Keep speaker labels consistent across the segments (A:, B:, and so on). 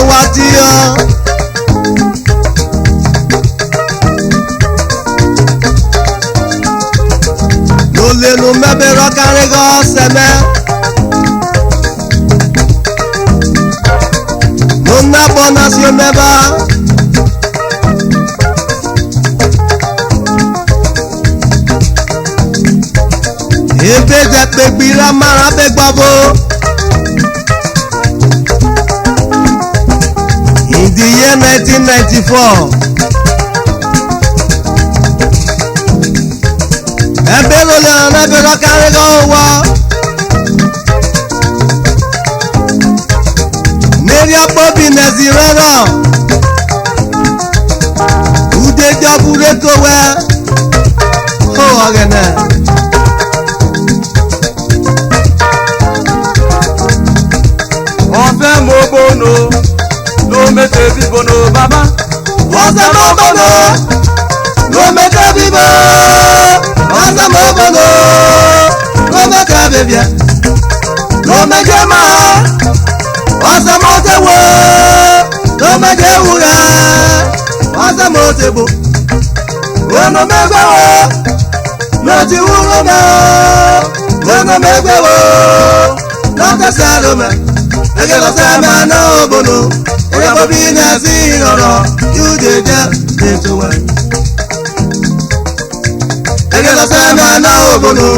A: watio lolenu mebero karigo seme nona bonasio meba ebe je pe gbira mara be gbabo in the year 1994 ebe lole anabero karigo wa neri akpobi neziroro ude jobure kowe o ogene
B: ọ̀fẹ́ mo bono ló mẹ́tẹ̀ bíbono bàbá.
A: ọ̀sẹ̀ mo bono ló mẹ́tẹ̀ bíbo ọ̀sẹ̀ mo bono ló mẹ́tẹ̀ bíbíà ló mẹ́jẹ̀ máa ọ̀sẹ̀ mo tẹ̀ wọ́ ló mẹ́jẹ̀ wúrà ọ̀sẹ̀ mo tẹ̀ bò lọ́nà mẹ́gbẹ́ wọ́ ló ti wúrò mọ́ lọ́nà mẹ́gbẹ́ wọ́ lọ́tẹ̀sẹ̀ ló mẹ́. Ege lo se ma na obono, ege bo bi na si roro, you dey get to well. Ege lo se ma na obono,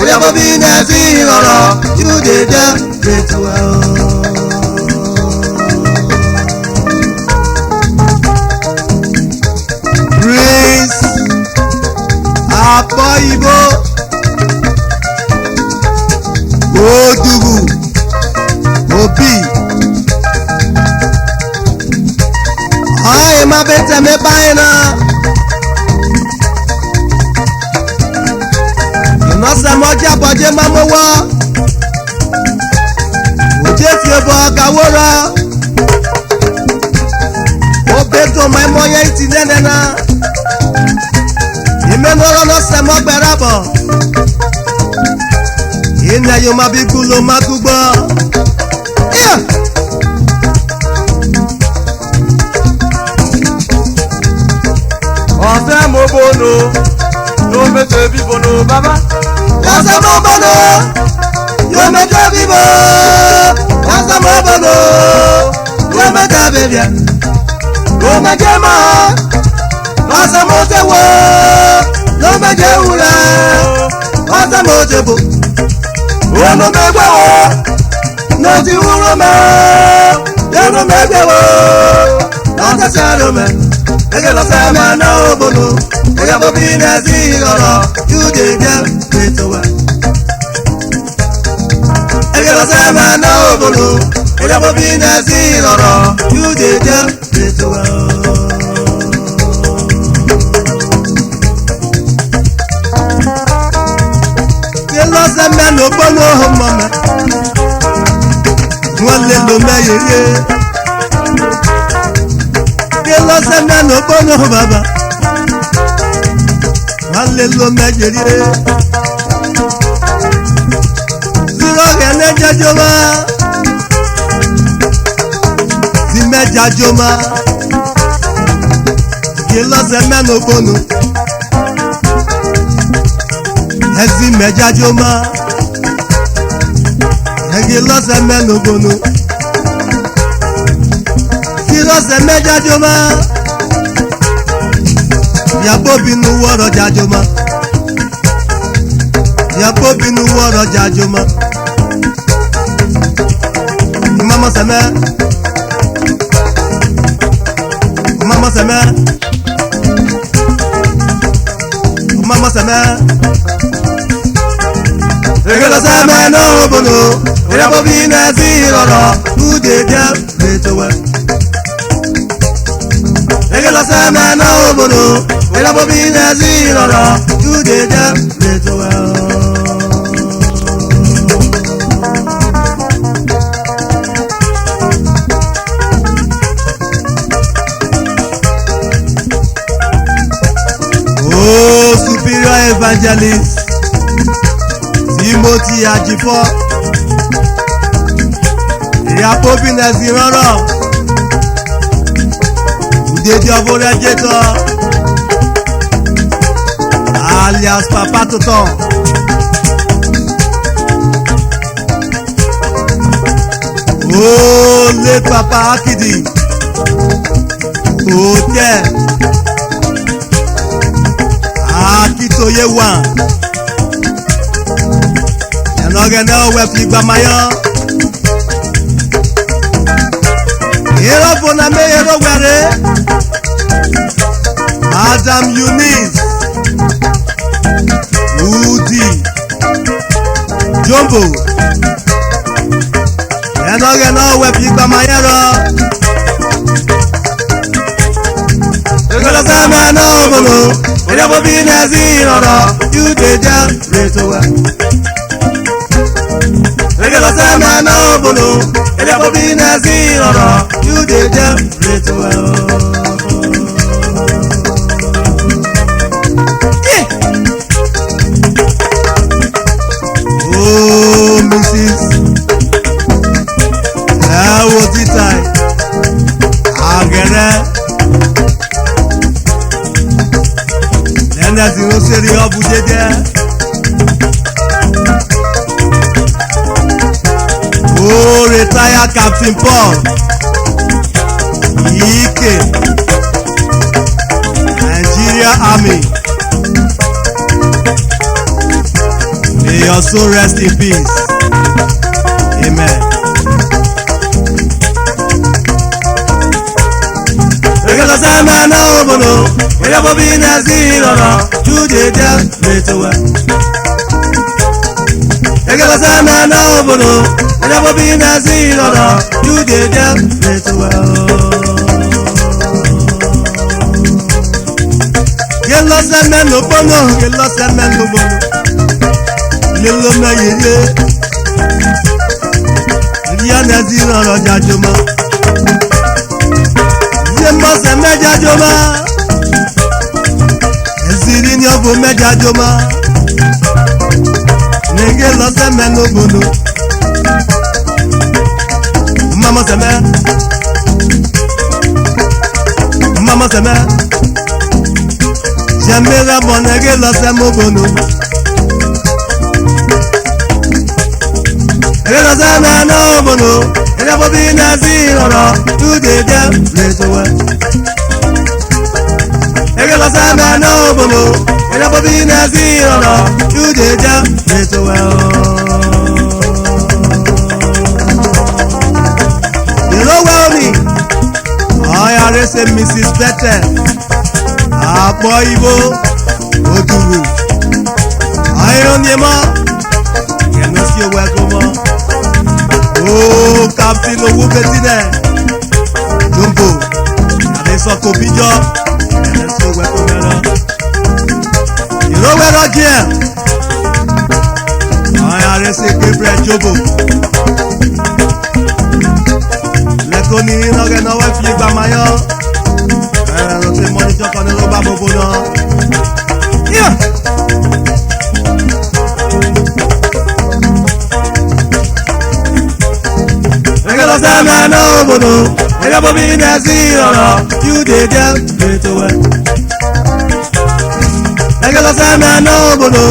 A: ege bo bi na si roro, you dey get to well. Praise Apo Ibo Odugu Obi Aye ma bete me paina Ino se moja boje mamowo Oje fi ebo kawora Obeto mai moye iti nenena Imenoro no se mo gberabo Ina yo ma bi gulo makugbo
B: ọ̀fẹ́ mo bono ló mẹ́tẹ̀ bíbono bàbá.
A: ọ̀sẹ̀ mo bono ló mẹ́tẹ̀ bíbo ọ̀sẹ̀ mo bono ló mẹ́tẹ̀ bíbíà ló mẹ́jẹ̀ mọ́ ọ̀sẹ̀ mo tẹ̀ wọ́ ló mẹ́jẹ̀ wúrà ọ̀sẹ̀ mo tẹ̀ bò lọ́nà mẹ́gbẹ́ wọ́ ló ti wúrò mọ́ lọ́nà mẹ́gbẹ́ wọ́ lọ́tẹ̀sẹ̀ ló mẹ́. Ege lo se ma na obono, ege bo bi na si roro, you dey get to well. Ege lo se ma na obono, ege bo bi na si roro, you dey get to well. Ege lo se ma na obono mama, wale lo me yeye. Lọ́sẹ̀ mẹ́nu gbóná bàbá wọ́n lè lo mẹ́jẹ̀rí zero ẹ̀nẹ́ jẹjọ́ ma ti mẹ́jàjọ́ ma kí lọ́sẹ̀ mẹ́nu gbóná ẹ̀sì mẹ́jàjọ́ ma ẹ̀kí lọ́sẹ̀ mẹ́nu gbóná. Lọ́sẹ̀ mẹ́jájọ́má yàgbó bínú wọ́rọ̀ jájọ́má yàgbó bínú wọ́rọ̀ jájọ́má mama sẹ́mẹ́ mama sẹ́mẹ́ mama sẹ́mẹ́ ege lọ́sẹ̀ mẹ́nu bolo yàgbó bínú ẹ̀sìn rọ̀rọ̀ kúdé jẹ́ lẹ́tọ̀wẹ́. Ege lo se me na obodo, ela bo bi na si roro, you dey get well. Oh, superior evangelist Timothy Ajifo, ìyá Pobi na si roro. Udedi Ovorejeto, alias Papa Toton. Oh, le Papa Akidi. Oh, tiens. Akitoye Wan. Yanogene Owe Fligbamayan. Ero Boname Ero Were. Madam Eunice. Udi. Jumbo. Yanogene Owe Fligbamayan. Egolo sama no bono, ere bo bi na ziroro, you dey just rate well. Egolo sama no bono, ere bo bi na ziroro, you dey just rate well. Oh, Mrs. That was the time. Agere. Ẹnẹ́sì ló ṣeré ọ̀bù jẹ́jẹ́. Ó retire Captain Paul Ike Nigeria Army. May your soul rest in peace. Amen. Egolo sama na obodo, ere bo bi na ziroro, you dey just rate well. Egolo sama na obodo, ere bo bi na ziroro, you dey just rate well. Yellow sama no bono, yellow sama no bono. Yellow na yeye. Ria na ziroro jajoma. Mose meja joma, eziri ni obo meja joma, nege lo se me no bono, mama se me, jamais la bonne nege lo se mo bono, nege lo se me no bono. Ere bo bi na ziroro, you dey just rate well. Egolo sama no bono, ere bo bi na ziroro, you dey just rate well. You know well me, I are say Mrs. Bette, Apo Ibo, Oduru. I on the ma, you know see welcome. Oh, Captain Owu Betine, Jumbo, Adeso Kobijo, and so welcome. You know where I am? I are say Gabriel Jobo. Lekoni no get no way Fligbamayan. No say money talk on the roba bobo no. Yeah. Egolo sama no bono, ere bo bi na ziroro, you dey just rate well. Egolo sama no bono,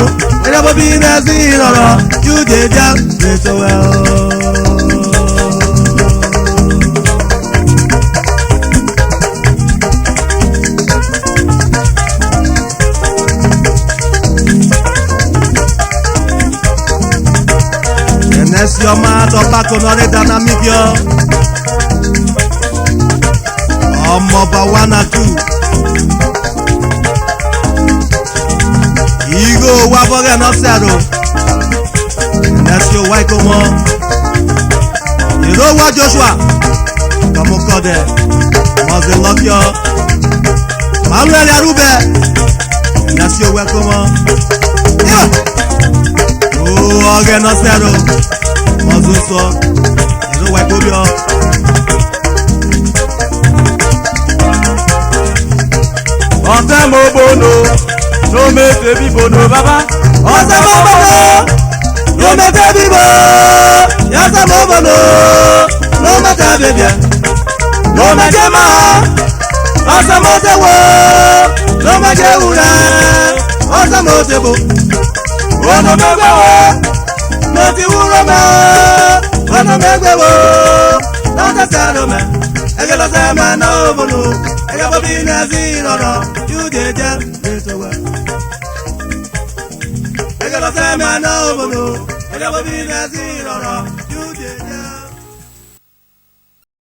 A: ere bo bi na ziroro, you dey just rate well. Enes your man to back on the dynamic yo. Ọmọọba 1 and 2. Igo wa bọ́gẹ̀ náà sẹ̀rọ̀. Enes your wife come on. Ìró wa Joshua. Tọmọ kọ́dẹ̀. Mọ̀sẹ̀ lọ́kíọ́. Manuel Arúbẹ̀. Enes your wife come on. Ọ̀gẹ̀ náà sẹ̀rọ̀. Mọ̀sẹ̀ sọ. Ìró wa ìkóbíọ́.
B: Ọ̀sẹ̀ mo bono, ló mẹ́tẹ̀ bí bono bàbá.
A: Ọ̀sẹ̀ mo bono, ló mẹ́tẹ̀ bí bo. Yọ̀sẹ̀ mo bono, ló mẹ́tẹ̀ bèbè. Ló mẹ́tẹ̀ máa, ọsọmọtẹwò ló má jẹ wúrẹ ọsọmọtẹbò ọnọmẹgbẹwò ló ti wúrọ mẹ ọnọmẹgbẹwò lọsẹsẹrọmẹ ẹgẹlọsẹmẹ náà bọlú ẹgẹbọbí nẹẹsì rọrọ yúdẹjẹ lẹtọwẹ ẹgẹlọsẹmẹ náà bọlú ẹgẹbọbí nẹẹsì rọrọ.